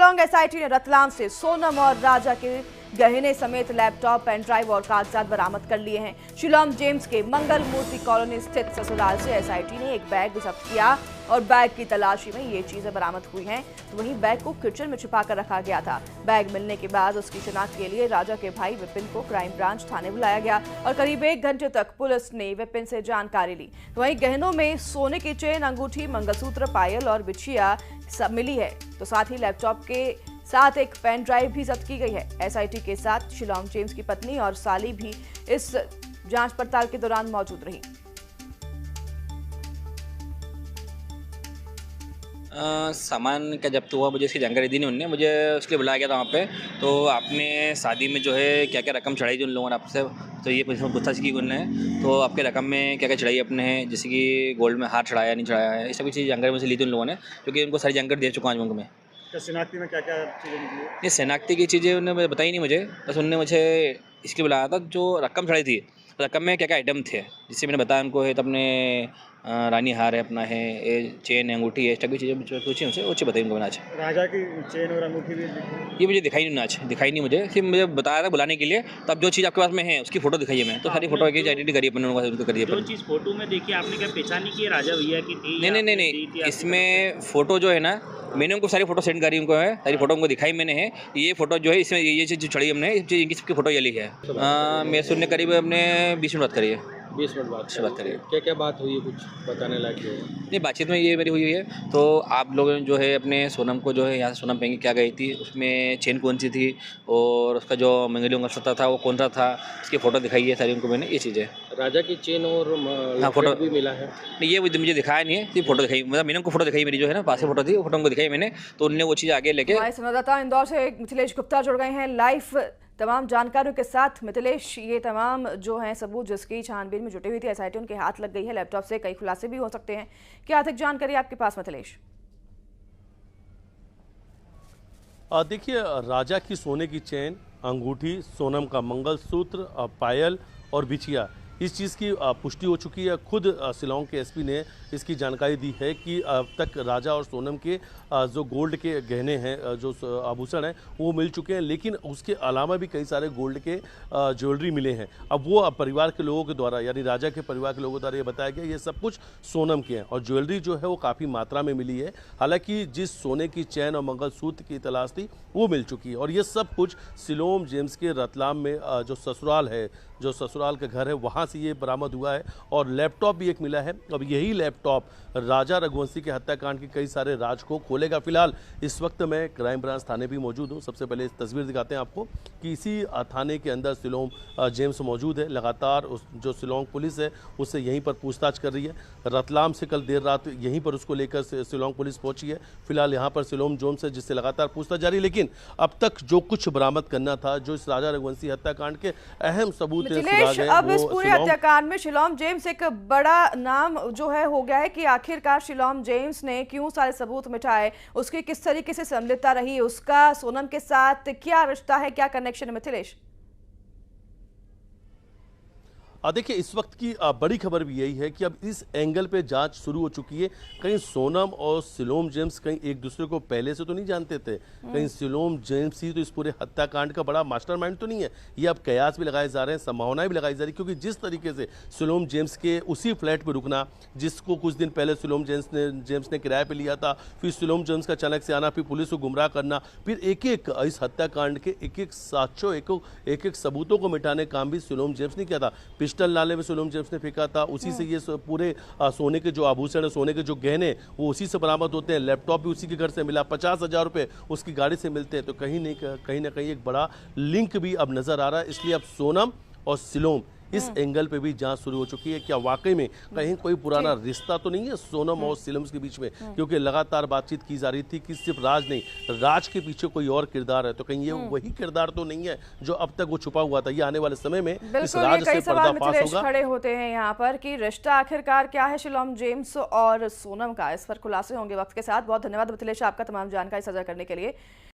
Shillong SIT ने रतलाम से सोनम और राजा के गहने समेत लैपटॉप, पेन ड्राइव और कागजात बरामद कर लिए हैं। शिलांग जेम्स के मंगल मूर्ति कॉलोनी स्थित ससुराल से एसआईटी ने एक बैग जब्त किया और बैग की तलाशी में ये चीजें बरामद हुई हैं। तो वहीं बैग को किचन में छिपा कर रखा गया था। बैग मिलने के बाद उसकी शिनाख्त के लिए राजा के भाई विपिन को क्राइम ब्रांच थाने बुलाया गया और करीब 1 घंटे तक पुलिस ने विपिन से जानकारी ली। तो वहीं गहनों में सोने की चेन, अंगूठी, मंगलसूत्र, पायल और बिछिया सब मिली है। तो साथ ही लैपटॉप के साथ एक पेन ड्राइव भी जब्त की गई है। एसआईटी के साथ शिलांग जेम्स की पत्नी और साली भी इस जांच पड़ताल के दौरान मौजूद रही। सामान का जब्त हुआ, मुझे इसकी जानकारी दी नहीं उनने, मुझे उसके लिए बुलाया गया था वहाँ पे। तो आपने शादी में जो है क्या क्या रकम चढ़ाई थी उन लोगों ने आपसे, तो ये पूछताछ की उनने। तो आपके रकम में क्या क्या चढ़ाई अपने हैं, जैसे कि गोल्ड में हार चढ़ाया नहीं चढ़ाया है, इस सभी चीज़ जानकारी मुझे ली थी उन लोगों ने, क्योंकि उनको सारी जानकारी दे चुका हूँ आज में। शनाख्ती में क्या क्या चीज़ें निकली? ये शनाख्ती की चीज़ें उन्होंने बताई नहीं मुझे, बस उनने मुझे इसके बुलाया था जो रकम चढ़ाई थी, रकम में क्या क्या आइटम थे, जिससे मैंने बताया उनको है। तो अपने रानी हार है, अपना है ये चेन, अंगूठी है, सभी चीज़ें पूछी उनसे, वो चीज़ बताई उनको मैंने आज। राजा की चेन और अंगूठी भी ये मुझे दिखाई नहीं आज, दिखाई नहीं मुझे, सिर्फ मुझे बताया था बुलाने के लिए। तो अब जो चीज़ आपके पास में है उसकी फोटो दिखाई है, मैं तो सारी फोटो की आइडेंटिटी करी अपने उनको करी है। जो चीज़ फोटो में देखी आपने क्या पहचानी कि राजा भैया की थी? नहीं, इसमें फ़ोटो जो है ना, मैंने उनको सारी फोटो सेंड करी, उनको है सारी फोटो उनको दिखाई मैंने है। ये फोटो जो है इसमें ये चीज़ जो चढ़ी हमने, इनकी सबकी फोटो ये ली है। मैं सुनने करीब हमने 20 मिनट बात करी है। 20 मिनट बाद से बात करिए। क्या क्या बात हुई है, कुछ बताने लायक है? नहीं, बातचीत में ये मेरी हुई है। तो आप लोगों ने जो है अपने सोनम को जो है यहाँ से सोनम पहन के क्या गई थी, उसमें चेन कौन सी थी और उसका जो मंगली मंगलसूत्र था वो कौन सा था, उसकी फ़ोटो दिखाई है सारी उनको मैंने, ये चीज़ें। राजा की चेन और हाँ, फोटो भी मिला है? नहीं, ये मुझे दिखाया नहीं है, सिर्फ फोटो दिखाई, मतलब मैंने उनको फोटो दिखाई, मेरी जो है ना पास से फोटो थी, वो फोटो उनको दिखाई मैंने, तो उनने वो चीज़ आगे लेके। हमारे संवाददाता इंदौर से मिथिलेश गुप्ता जुड़ गए हैं लाइव तमाम जानकारियों के साथ। मिथिलेश, ये तमाम जो हैं सबूत जिसकी छानबीन में जुटी हुई थी एसआईटी, उनके हाथ लग गई है। लैपटॉप से कई खुलासे भी हो सकते हैं, क्या अधिक जानकारी आपके पास मिथिलेश? देखिए, राजा की सोने की चेन, अंगूठी, सोनम का मंगलसूत्र, पायल और बिछिया, इस चीज़ की पुष्टि हो चुकी है। खुद शिलांग के एसपी ने इसकी जानकारी दी है कि अब तक राजा और सोनम के जो गोल्ड के गहने हैं, जो आभूषण हैं, वो मिल चुके हैं, लेकिन उसके अलावा भी कई सारे गोल्ड के ज्वेलरी मिले हैं। अब वो परिवार के लोगों के द्वारा, यानी राजा के परिवार के लोगों द्वारा ये बताया गया ये सब कुछ सोनम के हैं और ज्वेलरी जो है वो काफ़ी मात्रा में मिली है। हालांकि जिस सोने की चैन और मंगलसूत्र की तलाश थी वो मिल चुकी है और ये सब कुछ शिलांग जेम्स के रतलाम में जो ससुराल है, जो ससुराल का घर है, वहाँ से ये बरामद हुआ है और लैपटॉप भी एक मिला है। अब यही लैपटॉप राजा रघुवंशी के हत्याकांड के कई सारे राज को खोलेगा। फिलहाल इस वक्त मैं क्राइम ब्रांच थाने भी मौजूद हूँ। सबसे पहले इस तस्वीर दिखाते हैं आपको कि इसी थाने के अंदर शिलांग जेम्स मौजूद है। लगातार जो शिलांग पुलिस है उससे यहीं पर पूछताछ कर रही है। रतलाम से कल देर रात यहीं पर उसको लेकर शिलांग पुलिस पहुंची है। फिलहाल यहाँ पर शिलांग जेम्स है जिससे लगातार पूछताछ जारी, लेकिन अब तक जो कुछ बरामद करना था, जो इस राजा रघुवंशी हत्याकांड के अहम सबूत मिथिलेश, अब इस पूरे हत्याकांड में शिलांग जेम्स एक बड़ा नाम जो है हो गया है कि आखिरकार शिलांग जेम्स ने क्यों सारे सबूत मिटाए, उसकी किस तरीके से संलिप्तता रही, उसका सोनम के साथ क्या रिश्ता है, क्या कनेक्शन है मिथिलेश? देखिए, इस वक्त की बड़ी खबर भी यही है कि अब इस एंगल पे जांच शुरू हो चुकी है। कहीं सोनम और शिलांग जेम्स कहीं एक दूसरे को पहले से तो नहीं जानते थे, कहीं शिलांग जेम्स ही तो इस पूरे हत्याकांड का बड़ा मास्टरमाइंड तो नहीं है। ये अब कयास भी लगाए जा रहे हैं, संभावनाएं भी लगाई जा रही, क्योंकि जिस तरीके से शिलांग जेम्स के उसी फ्लैट पर रुकना जिसको कुछ दिन पहले शिलांग जेम्स ने किराए पर लिया था, फिर शिलांग जेम्स का अचानक से आना, फिर पुलिस को गुमराह करना, फिर एक एक इस हत्याकांड के एक एक साक्ष्यों, एक एक सबूतों को मिटाने का काम भी शिलांग जेम्स ने किया था। पिस्टल नाले में शिलांग जेम्स ने फेंका था, उसी से ये पूरे सोने के जो आभूषण है, सोने के जो गहने, वो उसी से बरामद होते हैं। लैपटॉप भी उसी के घर से मिला, 50,000 रुपए उसकी गाड़ी से मिलते हैं। तो कहीं ना कहीं एक बड़ा लिंक भी अब नजर आ रहा है। इसलिए अब सोनम और शिलांग इस एंगल पे भी जांच शुरू हो चुकी है। क्या वाकई में कहीं कोई पुराना रिश्ता तो नहीं है सोनम और शिलांग के बीच में, क्योंकि लगातार बातचीत की जा रही थी कि सिर्फ राज नहीं, राज के पीछे कोई और किरदार है। तो कहीं ये वही किरदार तो नहीं है जो अब तक वो छुपा हुआ था। ये आने वाले समय में इस राज से पर्दाफाश होगा। खड़े होते हैं यहाँ पर कि रिश्ता आखिरकार क्या है शिलांग जेम्स और सोनम का, इस पर खुलासे होंगे वक्त के साथ। बहुत धन्यवाद मिथिलेश आपका तमाम जानकारी साझा करने के लिए।